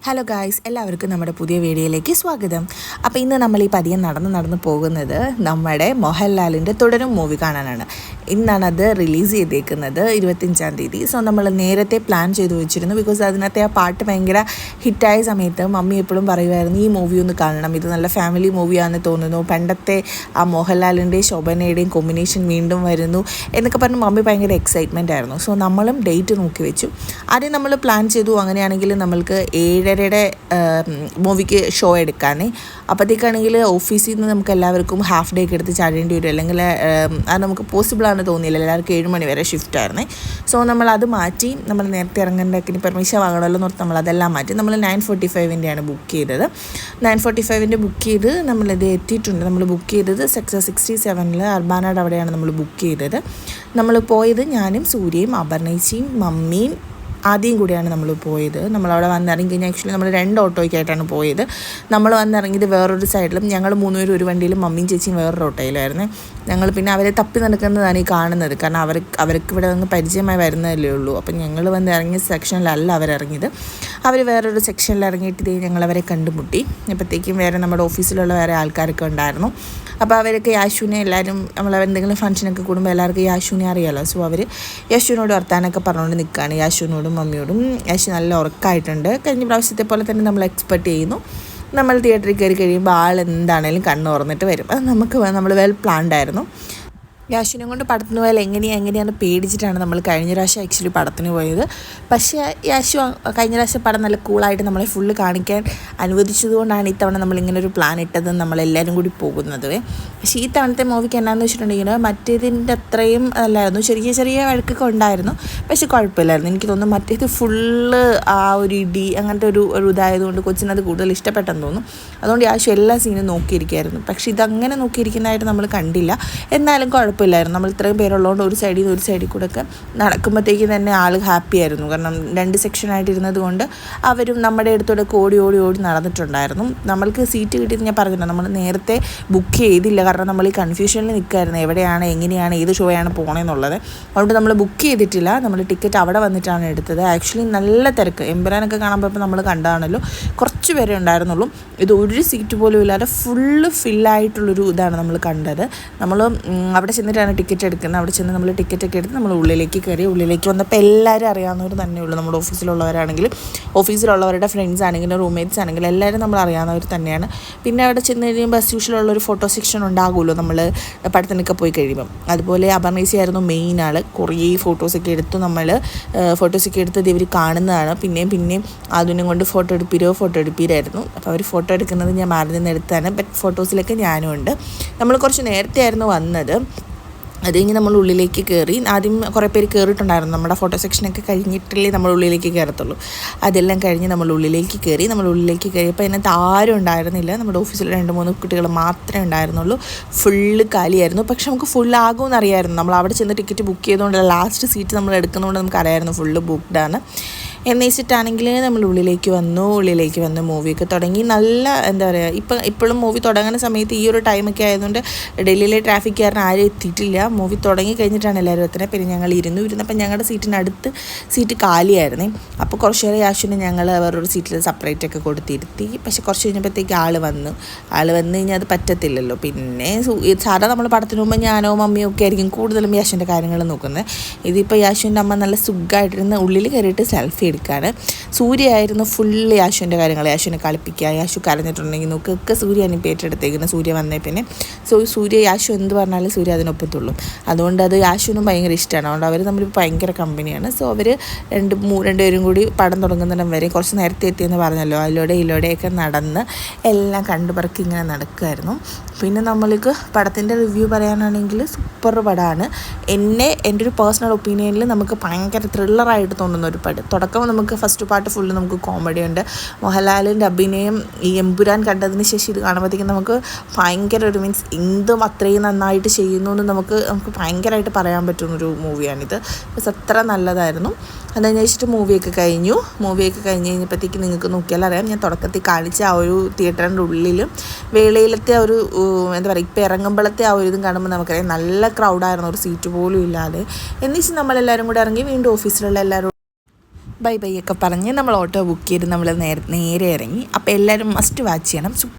Hello guys, എല്ലാവർക്കും നമ്മുടെ പുതിയ വീഡിയോയിലേക്ക് സ്വാഗതം. അപ്പോൾ ഇന്ന് നമ്മൾ ഈ പതിയെ നടന്ന് പോകുന്നത് നമ്മുടെ മോഹൻലാലിൻ്റെ തുടരും മൂവി കാണാനാണ്. ഇന്നാണ് അത് റിലീസ് ചെയ്തേക്കുന്നത് 25-ാം തീയതി. സോ നമ്മൾ നേരത്തെ പ്ലാൻ ചെയ്ത് വെച്ചിരുന്നു. ബിക്കോസ് അതിനകത്തെ ആ പാട്ട് ഭയങ്കര ഹിറ്റായ സമയത്ത് മമ്മി എപ്പോഴും പറയുമായിരുന്നു ഈ മൂവി ഒന്ന് കാണണം, ഇത് നല്ല ഫാമിലി മൂവിയാണെന്ന് തോന്നുന്നു, പണ്ടത്തെ ആ മോഹൻലാലിൻ്റെയും ശോഭനയുടെയും കോമ്പിനേഷൻ വീണ്ടും വരുന്നു എന്നൊക്കെ പറഞ്ഞ് മമ്മി ഭയങ്കര എക്സൈറ്റ്മെൻ്റ് ആയിരുന്നു. സോ നമ്മളും ഡേറ്റ് നോക്കി വെച്ചു. ആദ്യം നമ്മൾ പ്ലാൻ ചെയ്തു അങ്ങനെയാണെങ്കിൽ നമ്മൾക്ക് 7:30 മൂവിക്ക് ഷോ എടുക്കാനേ. അപ്പോഴത്തേക്കാണെങ്കിൽ ഓഫീസിൽ നിന്ന് നമുക്ക് എല്ലാവർക്കും ഹാഫ് ഡേ ഒക്കെ എടുത്ത് ചാടേണ്ടി വരും, അല്ലെങ്കിൽ അത് നമുക്ക് പോസിബിളാണെന്ന് തോന്നിയില്ല. എല്ലാവർക്കും 7 മണി വരെ ഷിഫ്റ്റ് ആയിരുന്നേ. സോ നമ്മളത് മാറ്റി, നമ്മൾ നേരത്തെ ഇറങ്ങേണ്ടതിന് പെർമിഷൻ വാങ്ങണമല്ലോ എന്ന് ഓർത്ത് നമ്മളതെല്ലാം മാറ്റി. നമ്മൾ 9:45-ൻ്റെയാണ് ബുക്ക് ചെയ്തത്. 9:45-ൻ്റെ ബുക്ക് ചെയ്ത് നമ്മളിത് എത്തിയിട്ടുണ്ട്. നമ്മൾ ബുക്ക് ചെയ്തത് സെക്ടർ 67 അർബാനയുടെ അവിടെയാണ് നമ്മൾ ബുക്ക് ചെയ്തത്. നമ്മൾ പോയത് ഞാനും സൂര്യയും അപർണേച്ചിയും മമ്മിയും ആദ്യം കൂടിയാണ് നമ്മൾ പോയത്. നമ്മളവിടെ വന്നിറങ്ങി കഴിഞ്ഞാൽ ആക്ച്വലി നമ്മൾ 2 ഓട്ടോയ്ക്കായിട്ടാണ് പോയത്. നമ്മൾ വന്നിറങ്ങിയത് വേറൊരു സൈഡിലും, ഞങ്ങൾ 3 പേരും ഒരു വണ്ടിയിലും, മമ്മിയും ചേച്ചിയും വേറൊരു ഓട്ടോയിലായിരുന്നു. ഞങ്ങൾ പിന്നെ അവരെ തപ്പി നടക്കുന്നതാണ് ഈ കാണുന്നത്. കാരണം അവർക്ക് ഇവിടെ നിന്ന് പരിചയമായി വരുന്നതല്ലേ ഉള്ളൂ. അപ്പം ഞങ്ങൾ വന്ന് ഇറങ്ങിയ സെക്ഷനിലല്ല അവരിറങ്ങിയത്. അവർ വേറൊരു സെക്ഷനിൽ ഇറങ്ങിയിട്ട് ഇതേ ഞങ്ങളവരെ കണ്ടുമുട്ടി. അപ്പോഴത്തേക്കും വേറെ നമ്മുടെ ഓഫീസിലുള്ള വേറെ ആൾക്കാരൊക്കെ ഉണ്ടായിരുന്നു. അപ്പോൾ അവരൊക്കെ യാശുവിനെ എല്ലാവരും എന്തെങ്കിലും ഫംഗ്ഷനൊക്കെ കൂടുമ്പോൾ എല്ലാവർക്കും യാശുവിനെ അറിയാമല്ലോ. സോ അവർ യാശുവിനോട് വർത്താനൊക്കെ പറഞ്ഞുകൊണ്ട് നിൽക്കുകയാണ്. യാശുവിനോടും മമ്മിയോടും. യാശു നല്ല ഉറക്കമായിട്ടുണ്ട്. കഴിഞ്ഞ പ്രാവശ്യത്തെ പോലെ തന്നെ നമ്മൾ എക്സ്പെക്റ്റ് ചെയ്യുന്നു. നമ്മൾ തിയേറ്ററിൽ കയറി കഴിയുമ്പോൾ ആൾ എന്താണേലും കണ്ണ് തുറന്നിട്ട് വരും. അത് നമ്മൾ വെൽ പ്ലാൻഡ് ആയിരുന്നു. യാശുവിനെ കൊണ്ട് പടത്തിന് പോയാൽ എങ്ങനെയാണ് പേടിച്ചിട്ടാണ് നമ്മൾ കഴിഞ്ഞ പ്രാവശ്യം ആക്ച്വലി പടത്തിന് പോയത്. പക്ഷേ യാശു കഴിഞ്ഞ പ്രാവശ്യം പടം നല്ല കൂളായിട്ട് നമ്മളെ ഫുള്ള് കാണിക്കാൻ അനുവദിച്ചതുകൊണ്ടാണ് ഇത്തവണ നമ്മളിങ്ങനെ ഒരു പ്ലാൻ ഇട്ടത്, നമ്മളെല്ലാവരും കൂടി പോകുന്നത്. പക്ഷേ ഈ തവണത്തെ മൂവിക്ക് എന്നാന്ന് വെച്ചിട്ടുണ്ടെങ്കിൽ മറ്റേതിൻ്റെ അത്രയും അല്ലായിരുന്നു. ചെറിയ വഴക്കൊക്കെ ഉണ്ടായിരുന്നു, പക്ഷെ കുഴപ്പമില്ലായിരുന്നു. എനിക്ക് തോന്നുന്നു മറ്റേത് ഫുള്ള് ആ ഒരു ഇടി അങ്ങനത്തെ ഒരു ഇതായതുകൊണ്ട് കൊച്ചിനത് കൂടുതൽ ഇഷ്ടപ്പെട്ടെന്ന് തോന്നുന്നു. അതുകൊണ്ട് യാശു എല്ലാ സീനും നോക്കിയിരിക്കുകയായിരുന്നു. പക്ഷേ ഇതങ്ങനെ നോക്കിയിരിക്കുന്നതായിട്ട് നമ്മൾ കണ്ടില്ല. എന്നാലും കുഴപ്പമില്ലായിരുന്നു. നമ്മൾ ഇത്രയും പേരുള്ളതുകൊണ്ട് ഒരു സൈഡിൽ കൂടെ ഒക്കെ നടക്കുമ്പോഴത്തേക്കും തന്നെ ആൾ ഹാപ്പി ആയിരുന്നു. കാരണം 2 സെക്ഷനായിട്ട് ഇരുന്നത് കൊണ്ട് അവരും നമ്മുടെ അടുത്തോടെ ഓടി നടന്നിട്ടുണ്ടായിരുന്നു. നമ്മൾക്ക് സീറ്റ് കിട്ടിയത് ഞാൻ പറഞ്ഞില്ല, നമ്മൾ നേരത്തെ ബുക്ക് ചെയ്തില്ല. കാരണം നമ്മൾ ഈ കൺഫ്യൂഷനിൽ നിൽക്കുമായിരുന്നു, എവിടെയാണ് എങ്ങനെയാണ് ഏത് ഷോയാണ് പോകണമെന്നുള്ളത്. അതുകൊണ്ട് നമ്മൾ ബുക്ക് ചെയ്തിട്ടില്ല. നമ്മൾ ടിക്കറ്റ് അവിടെ വന്നിട്ടാണ് എടുത്തത്. ആക്ച്വലി നല്ല തിരക്ക്. എമ്പുരാനൊക്കെ കാണാൻ പോയപ്പോൾ നമ്മൾ കണ്ടാണല്ലോ, കുറച്ച് പേരെ ഉണ്ടായിരുന്നുള്ളൂ. ഇത് ഒരു സീറ്റ് പോലും ഇല്ലാതെ ഫുള്ള് ഫില്ലായിട്ടുള്ളൊരു ഇതാണ് നമ്മൾ കണ്ടത്. നമ്മൾ അവിടെ ചെന്നിട്ടാണ് ടിക്കറ്റ് എടുക്കുന്നത്. അവിടെ ചെന്ന് നമ്മൾ ടിക്കറ്റൊക്കെ എടുത്ത് നമ്മൾ ഉള്ളിലേക്ക് കയറി. ഉള്ളിലേക്ക് വന്നപ്പോൾ എല്ലാവരും അറിയാവുന്നവർ തന്നെയുള്ളൂ. നമ്മുടെ ഓഫീസിലുള്ളവരാണെങ്കിലും ഓഫീസിലുള്ളവരുടെ ഫ്രണ്ട്സ് ആണെങ്കിലും റൂംമേറ്റ്സ് ആണെങ്കിലും എല്ലാവരും നമ്മൾ അറിയാവുന്നവർ തന്നെയാണ്. പിന്നെ അവിടെ ചെന്ന് കഴിയുമ്പോൾ ബസ് യൂഷ്വലുള്ളൊരു ഫോട്ടോ സെക്ഷൻ ഉണ്ടാകുമല്ലോ നമ്മൾ പടത്തിനൊക്കെ പോയി കഴിയുമ്പം. അതുപോലെ അപർണേച്ചി ആയിരുന്നു മെയിൻ ആൾ. കുറേ ഫോട്ടോസൊക്കെ എടുത്തു. നമ്മൾ ഫോട്ടോസൊക്കെ എടുത്തത് ഇവർ കാണുന്നതാണ്. പിന്നെയും അതിനും കൊണ്ട് ഫോട്ടോ എടുപ്പീരായിരുന്നു. അപ്പോൾ അവർ ഫോട്ടോ എടുക്കുന്നത് ഞാൻ മാറി നിന്ന് എടുത്താണ്. ബട്ട് ഫോട്ടോസിലൊക്കെ ഞാനും ഉണ്ട്. നമ്മൾ കുറച്ച് നേരത്തെ ആയിരുന്നു വന്നത്. അത് കഴിഞ്ഞ് നമ്മൾ ഉള്ളിലേക്ക് കയറി. ആദ്യം കുറേ പേര് കയറിയിട്ടുണ്ടായിരുന്നു. നമ്മുടെ ഫോട്ടോ സെക്ഷനൊക്കെ കഴിഞ്ഞിട്ടല്ലേ നമ്മൾ ഉള്ളിലേക്ക് കയറത്തുള്ളൂ. അതെല്ലാം കഴിഞ്ഞ് നമ്മൾ ഉള്ളിലേക്ക് കയറിയപ്പോൾ അതിനകത്ത് ആരും ഉണ്ടായിരുന്നില്ല. നമ്മുടെ ഓഫീസിൽ 2-3 കുട്ടികൾ മാത്രമേ ഉണ്ടായിരുന്നുള്ളൂ. ഫുള്ള് കാലിയായിരുന്നു. പക്ഷെ നമുക്ക് ഫുള്ളാകുമെന്ന് അറിയാമായിരുന്നു. നമ്മൾ അവിടെ ചെന്ന് ടിക്കറ്റ് ബുക്ക് ചെയ്തുകൊണ്ട് ലാസ്റ്റ് സീറ്റ് നമ്മൾ എടുക്കുന്നതുകൊണ്ട് നമുക്കറിയായിരുന്നു ഫുള്ള് ബുക്ക്ഡാണ്. എന്നുവെച്ചിട്ടാണെങ്കിൽ നമ്മൾ ഉള്ളിലേക്ക് വന്നു മൂവിയൊക്കെ തുടങ്ങി. നല്ല എന്താ പറയുക, ഇപ്പോഴും മൂവി തുടങ്ങുന്ന സമയത്ത് ഈ ഒരു ടൈമൊക്കെ ആയതുകൊണ്ട് ഡൽഹിയിലെ ട്രാഫിക് കാരണം ആരും എത്തിയിട്ടില്ല. മൂവി തുടങ്ങി കഴിഞ്ഞിട്ടാണ് എല്ലാവരും എത്തുന്നത്. പിന്നെ ഞങ്ങൾ ഇരുന്നപ്പോൾ ഞങ്ങളുടെ സീറ്റിനടുത്ത് സീറ്റ് കാലിയായിരുന്നേ. അപ്പോൾ കുറച്ച് നേരം യാശുവിനെ ഞങ്ങൾ വേറൊരു സീറ്റിൽ സെപ്പറേറ്റ് ഒക്കെ കൊടുത്തിരുത്തി. പക്ഷെ കുറച്ച് കഴിഞ്ഞപ്പോഴത്തേക്ക് ആൾ വന്നു കഴിഞ്ഞാൽ അത് പറ്റത്തില്ലല്ലോ. പിന്നെ സാധാരണ നമ്മൾ പടത്തിന് മുമ്പ് ഞാനോ മമ്മിയോ ഒക്കെ ആയിരിക്കും കൂടുതലും യാശുവിൻ്റെ കാര്യങ്ങൾ നോക്കുന്നത്. ഇതിപ്പോൾ യാശുവിൻ്റെ അമ്മ നല്ല സുഖമായിട്ടിരുന്ന് ഉള്ളിൽ കയറിയിട്ട് സെൽഫി എടുക്കാണ്. സൂര്യയായിരുന്നു ഫുള്ള് യാശുവിൻ്റെ കാര്യങ്ങൾ. യാശുവിനെ കളിപ്പിക്കുക, യാശു കരഞ്ഞിട്ടുണ്ടെങ്കിൽ നോക്കൊക്കെ സൂര്യയാണ് ഇപ്പോൾ ഏറ്റെടുത്തേക്കുന്നത്. സൂര്യ വന്നേ പിന്നെ യാശു എന്ത് പറഞ്ഞാലും സൂര്യ അതിനൊപ്പത്തുള്ളൂ. അതുകൊണ്ട് അത് യാശുവിനും ഭയങ്കര ഇഷ്ടമാണ്. അതുകൊണ്ട് അവർ തമ്മിൽ ഭയങ്കര കമ്പനിയാണ്. സോ അവർ രണ്ടുപേരും കൂടി പടം തുടങ്ങുന്നിടം വരെ കുറച്ച് നേരത്തെ എത്തിയെന്ന് പറഞ്ഞല്ലോ, അതിലൂടെയൊക്കെ നടന്ന് എല്ലാം കണ്ടുപറക്കി ഇങ്ങനെ നടക്കുമായിരുന്നു. പിന്നെ നമ്മൾക്ക് പടത്തിൻ്റെ റിവ്യൂ പറയാനാണെങ്കിൽ സൂപ്പർ പടമാണ്. എൻ്റെ ഒരു പേഴ്സണൽ ഒപ്പീനിയനിൽ നമുക്ക് ഭയങ്കര ത്രില്ലറായിട്ട് തോന്നുന്ന ഒരു പടം. തുടക്കം നമുക്ക് ഫസ്റ്റ് പാർട്ട് ഫുള്ള് നമുക്ക് കോമഡി ഉണ്ട്. മോഹൻലാലിൻ്റെ അഭിനയം ഈ എമ്പുരാൻ കണ്ടതിന് ശേഷം ഇത് കാണുമ്പോഴത്തേക്കും നമുക്ക് ഭയങ്കര ഒരു എന്തും അത്രയും നന്നായിട്ട് ചെയ്യുന്നു എന്ന് നമുക്ക് ഭയങ്കരമായിട്ട് പറയാൻ പറ്റുന്നൊരു മൂവിയാണിത്. അത്ര നല്ലതായിരുന്നു. അത് കഴിഞ്ഞിട്ട് മൂവിയൊക്കെ കഴിഞ്ഞപ്പോഴത്തേക്ക് നിങ്ങൾക്ക് നോക്കിയാൽ അറിയാം, ഞാൻ തുടക്കത്തിൽ കാണിച്ച ആ ഒരു തിയേറ്ററിൻ്റെ ഉള്ളിലും വേളയിലത്തെ ഒരു എന്താ പറയുക, ഇപ്പോൾ ഇറങ്ങുമ്പോഴത്തെ ആ ഒരു ഇതും കാണുമ്പോൾ നമുക്കറിയാം നല്ല ക്രൗഡായിരുന്നു. ഒരു സീറ്റ് പോലും ഇല്ലാതെ. എന്നുവെച്ചാൽ നമ്മളെല്ലാവരും കൂടെ ഇറങ്ങി വീണ്ടും ഓഫീസിലുള്ള എല്ലാവരും ബൈ ബൈ ഒക്കെ പറഞ്ഞ് നമ്മൾ ഓട്ടോ ബുക്ക് ചെയ്ത് നമ്മൾ നേരെ ഇറങ്ങി. അപ്പോൾ എല്ലാവരും മസ്റ്റ് വാച്ച് ചെയ്യണം.